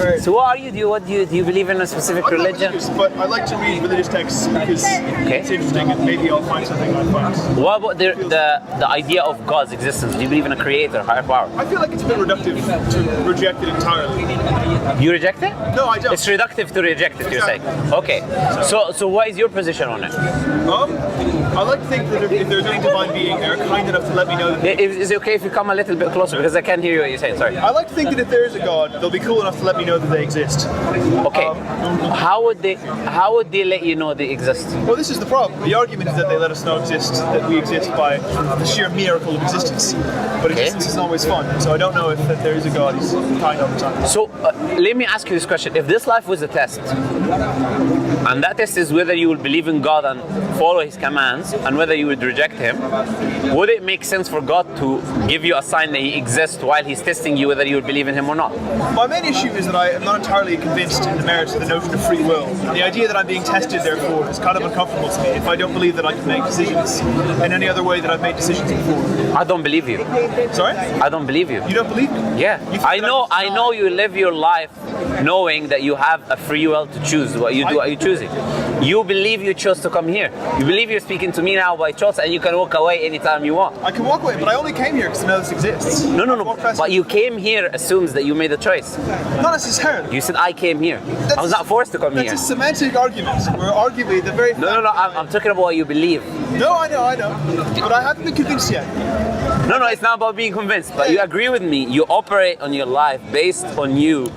very... So what are you? Do you believe in a specific I'm religion? not religious, but I like to read religious texts because it's interesting and maybe I'll find something I find. What about the idea of God's existence? Do you believe in a creator, higher power? I feel like it's a bit reductive to reject it entirely. You reject it? No, I don't. It's reductive to reject it, you're saying. Okay. So what is your position on it? I like to think that if there's any divine being there, kind enough to let me know that... Is it okay if you come a little bit closer? Because I can't hear you what you're saying, sorry. I like to think that if there is a God, they'll be cool enough to let me know that they exist. Okay. How would they let you know they exist? Well, this is the problem. The argument is that they let us know that we exist by the sheer miracle of existence. But existence isn't always fun, so I don't know if that there is a God who's kind all the time. So let me ask you this question. If this life was a test, and that test is whether you will believe in God and follow His commands, and whether you would reject Him, would it make sense for God to give you a sign that He exists while He's testing you whether you would believe in Him or not? My main issue is that I am not entirely convinced in the merits of the notion of free will. And the idea that I'm being tested, therefore, is kind of uncomfortable to me if I don't believe that I can make decisions in any other way that I've made decisions before. I don't believe you. Sorry? I don't believe you. You don't believe me? Yeah. I know you live your life knowing that you have a free will to choose what you do, what you're choosing. You believe you chose to come here. You believe you're speaking to me now by choice and you can walk away anytime you want. I can walk away, but I only came here because I know this exists. No. But you came here assumes that you made a choice. Not necessarily. You said I came here. I was not forced to come here. That's a semantic argument. We're arguably the very... No. I'm talking about what you believe. No, I know. But I haven't been convinced yet. No, it's not about being convinced. But you agree with me. You operate on your life based on you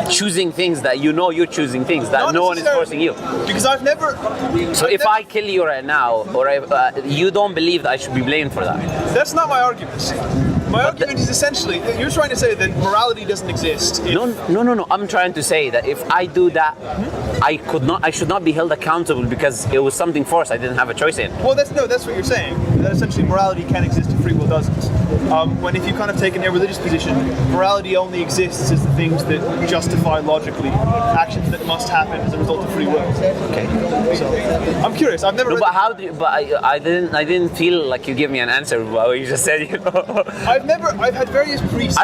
choosing things that you know you're choosing things that no one is forcing you. Because I've never... So if I kill you right now, or you don't believe that I should be blamed for that? That's not my argument. My argument is essentially, you're trying to say that morality doesn't exist. No. I'm trying to say that if I do that, I should not be held accountable because it was something forced. I didn't have a choice in. Well, that's what you're saying. That essentially morality can exist if free will doesn't. When if you kind of take a religious position, morality only exists as the things that justify logically actions that must happen as a result of free will. Okay. So I'm curious. I've never. No, but how do you, but I didn't feel like you gave me an answer about what you just said. You know. I've had various priests.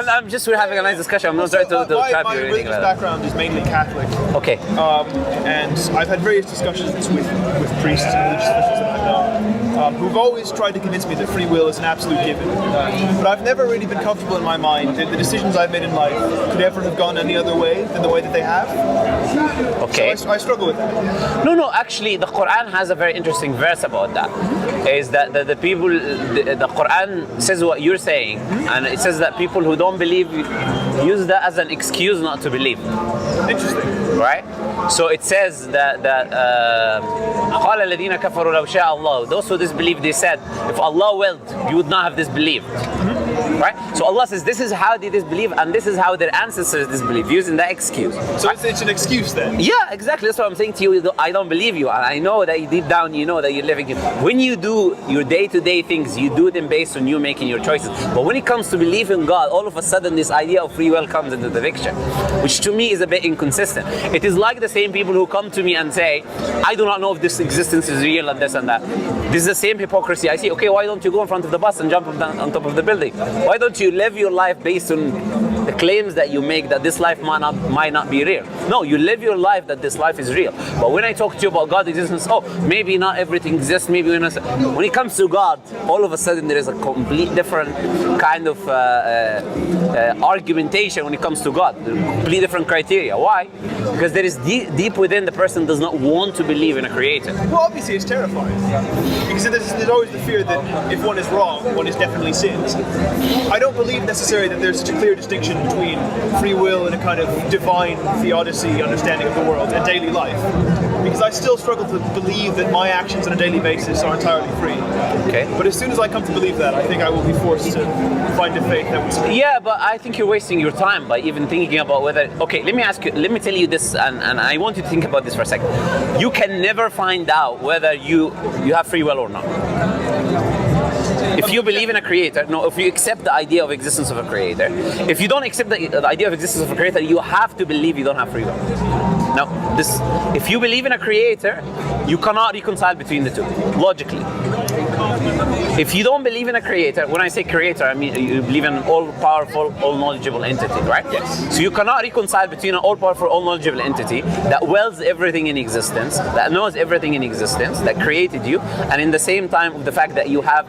We're having a nice discussion. I'm not trying to trap you. My religious background is mainly Catholic. Okay. And I've had various discussions with priests and religious officials that I know, who've always tried to convince me that free will is an absolute given. But I've never really been comfortable in my mind that the decisions I've made in life could ever have gone any other way than the way that they have. Okay. So I struggle with that. No, actually the Quran has a very interesting verse about that. Is that the Quran says what you're saying, and it says that people who don't believe use that as an excuse not to believe. Interesting. Right? So it says that قال الذين كفروا لو شاء الله, those who disbelieve, they said, if Allah willed, you would not have disbelieved. Right? So Allah says this is how they disbelieve and this is how their ancestors disbelieve, using that excuse. So it's an excuse then? Yeah, exactly. That's what I'm saying to you. I don't believe you, and I know that deep down you know that you're living. When you do your day-to-day things, you do them based on you making your choices. But when it comes to belief in God, all of a sudden this idea of free will comes into the picture, which to me is a bit inconsistent. It is like the same people who come to me and say, I do not know if this existence is real and this and that. This is the same hypocrisy. I say, okay, why don't you go in front of the bus and jump on top of the building? Why don't you live your life based on the claims that you make that this life might not be real? No, you live your life that this life is real. But when I talk to you about God's existence, maybe not everything exists, maybe when it comes to God, all of a sudden there is a complete different kind of argumentation when it comes to God, complete different criteria. Why? Because there is deep within the person does not want to believe in a creator. Well, obviously it's terrifying. Because there's always the fear that if one is wrong, one is definitely sins. I don't believe necessarily that there's such a clear distinction between free will and a kind of divine theodicy understanding of the world and daily life. Because I still struggle to believe that my actions on a daily basis are entirely free. Okay. But as soon as I come to believe that, I think I will be forced to find a faith that would... Yeah, but I think you're wasting your time by even thinking about whether... Okay, let me tell you this, and I want you to think about this for a second. You can never find out whether you have free will or not. If you believe in a creator, if you accept the idea of existence of a creator, if you don't accept the idea of existence of a creator, you have to believe you don't have free will. Now, if you believe in a creator, you cannot reconcile between the two, logically. If you don't believe in a creator, when I say creator, I mean you believe in an all-powerful, all-knowledgeable entity, right? Yes. So you cannot reconcile between an all-powerful, all-knowledgeable entity that wills everything in existence, that knows everything in existence, that created you, and in the same time of the fact that you have,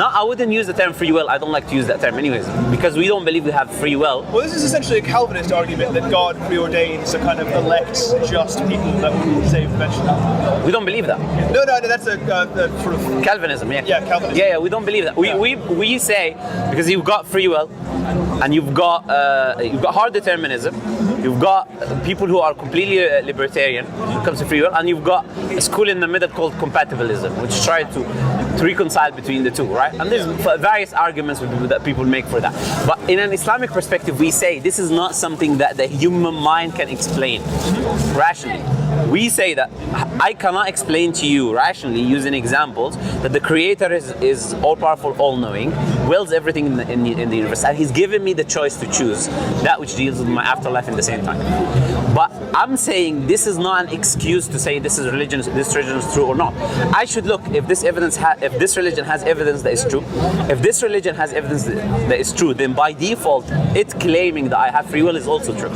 I wouldn't use the term free will, I don't like to use that term anyways, because we don't believe we have free will. Well, this is essentially a Calvinist argument that God preordains a kind of elects just people that will be saved eventually. We don't believe that. No, that's a sort of Calvinism, yeah. Yeah, Calvinism. Yeah, we don't believe that. We say, because you've got free will, and you've got hard determinism, you've got people who are completely libertarian when it comes to free will, and you've got a school in the middle called compatibilism, which try to reconcile between the two, right? And there's various arguments that people make for that. But in an Islamic perspective, we say this is not something that the human mind can explain rationally. We say that I cannot explain to you rationally using examples that the creator is all-powerful, all-knowing, wills everything in the universe, and he's given me the choice to choose that which deals with my afterlife in the same time. But I'm saying this is not an excuse to say this religion is true or not. I should look if this religion has evidence that is true. If this religion has evidence that is true, then by default, it claiming that I have free will is also true.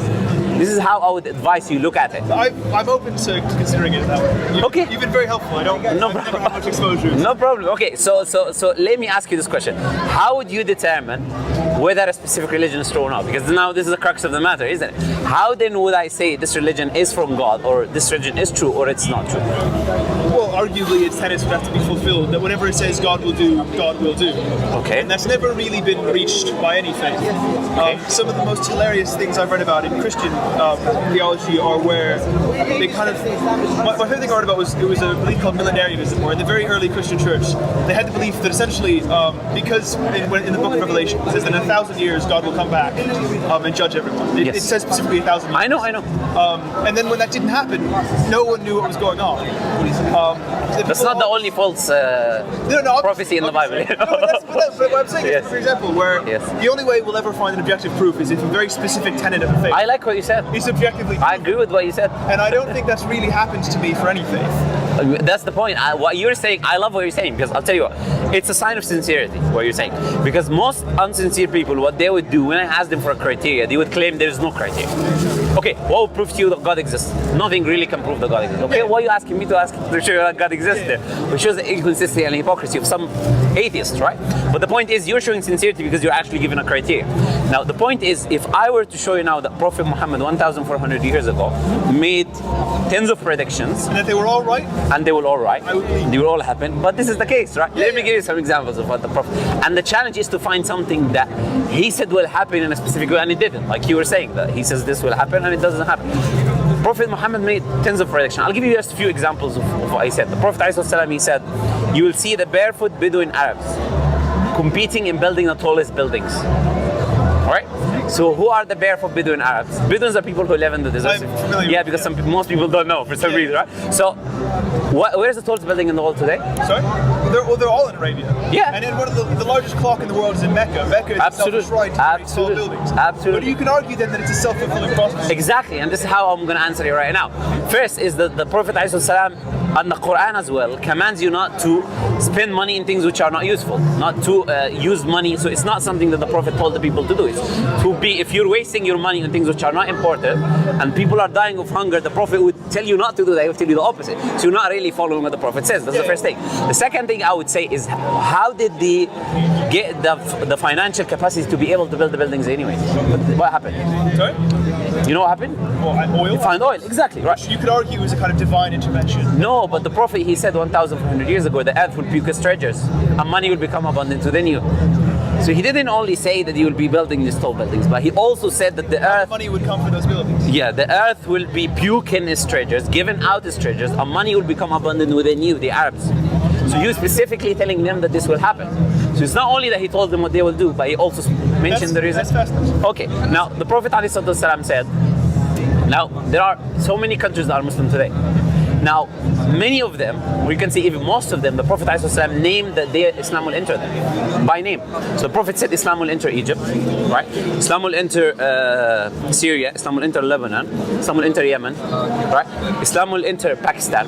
This is how I would advise you look at it. I'm open to considering it that way. Okay. You've been very helpful. I've never had much exposure. No problem. Okay, so let me ask you this question. How would you determine whether a specific religion is true or not? Because now this is the crux of the matter, isn't it? How then would I say this religion is from God, or this religion is true, or it's not true? Well, arguably its tenets would have to be fulfilled, that whenever it says God will do, God will do. Okay. And that's never really been reached by any faith. Some of the most hilarious things I've read about in Christian theology are where they kind of... My favorite thing I read about was a belief called millenarianism, where in the very early Christian church, they had the belief that essentially, because in the book of Revelation, it says that in 1,000 years God will come back and judge everyone. It says specifically 1,000 years. I know. And then when that didn't happen, no one knew what was going on. That's not the only false prophecy in the Bible. But what I'm saying is, for example, where Yes. the only way we'll ever find an objective proof is if a very specific tenet of the faith I like what you said. is objectively I agree with what you said. and I don't think that's really happened to me for any faith. That's the point. What you're saying, I love what you're saying, because I'll tell you what, it's a sign of sincerity, what you're saying. Because most unsincere people, what they would do, when I ask them for a criteria, they would claim there is no criteria. Okay, what will prove to you that God exists? Nothing really can prove that God exists. Okay, what are you asking me to ask to show you that God exists there? Which shows the inconsistency and hypocrisy of some atheists, right? But the point is, you're showing sincerity because you're actually given a criteria. Now, the point is, if I were to show you now that Prophet Muhammad 1,400 years ago made tens of predictions, And that they were all right, and they will all right, I would believe. they will all happen, but this is the case, right? Let me give you some examples of what the Prophet, and the challenge is to find something that he said will happen in a specific way and it didn't, like you were saying, that he says this will happen and it doesn't happen. Prophet Muhammad made tens of predictions. I'll give you just a few examples of what he said. The Prophet ﷺ, he said, you will see the barefoot Bedouin Arabs competing in building the tallest buildings. Alright? So who are the barefoot Bedouin Arabs? Bedouins are people who live in the desert. I'm familiar Yeah, with because most people don't know for some reason, right? So where's the tallest building in the world today? sorry? They're all in Arabia. Yeah. And then one of the largest clock in the world is in Mecca. Mecca is Absolute. itself right to very tall Absolute. buildings. Absolute. But you can argue then that it's a self-fulfilling prophecy. Exactly, and this is how I'm going to answer you right now. First is that the Prophet ﷺ and the Quran as well commands you not to spend money in things which are not useful, not to use money. So it's not something that the Prophet told the people to do. It's to be, if you're wasting your money on things which are not important and people are dying of hunger, the Prophet would tell you not to do that. He would tell you the opposite. So you're not really following what the Prophet says. That's the first thing. The second thing I would say is, how did they get the financial capacity to be able to build the buildings anyway? What happened? Sorry? You know what happened? Well, oil? You find oil, exactly, right. You could argue it was a kind of divine intervention. No, but the Prophet, he said 1,400 years ago, the earth will puke its treasures and money will become abundant within you. So he didn't only say that you will be building these tall buildings, but he also said that the earth, Money would come for those buildings. yeah, the earth will be puking its treasures, giving out its treasures, and money will become abundant within you, the Arabs. So you specifically telling them that this will happen. So it's not only that he told them what they will do, but he also mentioned the reason. That's fascinating. Okay, now the Prophet ﷺ said, now there are so many countries that are Muslim today. Now, many of them, we can say even most of them, the Prophet ﷺ named that Islam will enter them by name. So the Prophet said Islam will enter Egypt, right? Islam will enter Syria, Islam will enter Lebanon, Islam will enter Yemen, right? Islam will enter Pakistan,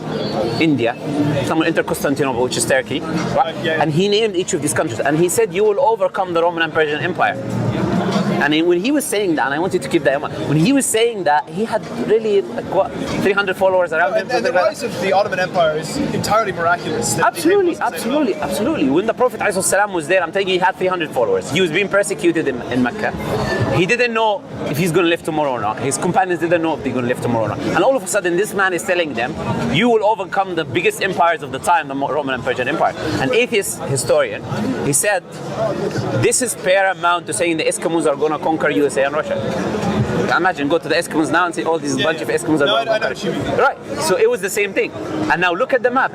India, Islam will enter Constantinople, which is Turkey, right? And he named each of these countries, and he said, you will overcome the Roman and Persian Empire. And when he was saying that, and I want you to keep that in mind, when he was saying that, he had really, like, what, 300 followers around him? And the rise of the Ottoman Empire is entirely miraculous. Absolutely. When the Prophet ﷺ was there, I'm telling you, he had 300 followers. He was being persecuted in Mecca. He didn't know if he's going to live tomorrow or not. His companions didn't know if they're going to live tomorrow or not. And all of a sudden, this man is telling them, you will overcome the biggest empires of the time, the Roman and Persian Empire. An atheist historian, he said, this is paramount to saying the Eskimos are going to conquer USA and Russia. Imagine, go to the Eskimos now and see all these bunch of Eskimos are going to conquer. Right, so it was the same thing. And now look at the map.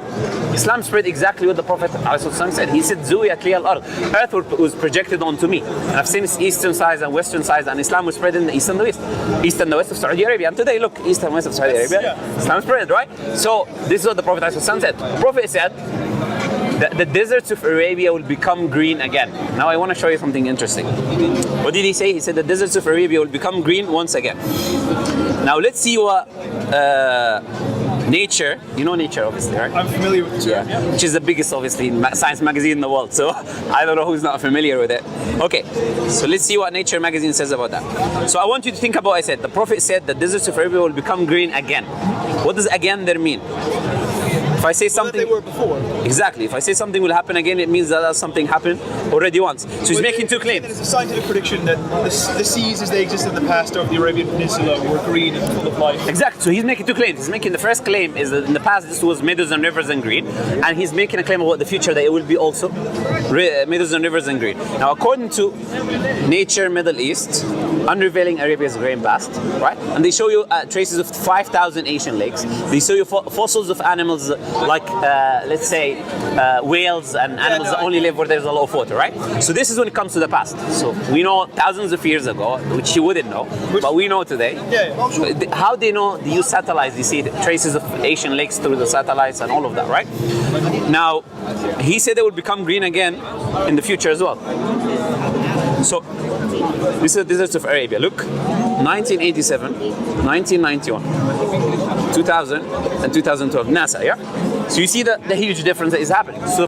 Islam spread exactly what the Prophet ﷺ said. He said, Zuwiyat liya al-ard. Earth was projected onto me. And I've seen its eastern sides and western sides, and Islam was spread in the east and the west. East and the west of Saudi Arabia. And today, look, east and west of Saudi Arabia, Islam spread, right? So this is what the Prophet ﷺ said. The Prophet said, the deserts of Arabia will become green again. Now I want to show you something interesting. What did he say? He said the deserts of Arabia will become green once again. Now let's see what Nature, you know Nature obviously, right? I'm familiar with the term, yeah. Which is the biggest, obviously, science magazine in the world. So I don't know who's not familiar with it. Okay, so let's see what Nature magazine says about that. So I want you to think about what I said. The Prophet said the deserts of Arabia will become green again. What does again there mean? If I say something, they were before. Exactly. If I say something will happen again, it means that something happened already once. So he's making two claims. It's a scientific prediction that the seas as they existed in the past of the Arabian Peninsula were green and full of life. Exactly. So he's making two claims. He's making the first claim is that in the past this was meadows and rivers and green, and he's making a claim about the future that it will be also meadows and rivers and green. Now, according to Nature Middle East, unrevealing Arabia's green past, right? And they show you traces of 5,000 ancient lakes. They show you fossils of animals like, let's say, whales and animals that only live where there's a lot of water, right? So this is when it comes to the past. So we know thousands of years ago, which you wouldn't know, but we know today. How they know? They use satellites. You see the traces of Asian lakes through the satellites and all of that, right? Now, he said they would become green again in the future as well. So this is the deserts of Arabia. Look, 1987, 1991, 2000, and 2012. NASA, yeah? So you see the huge difference that is happening. So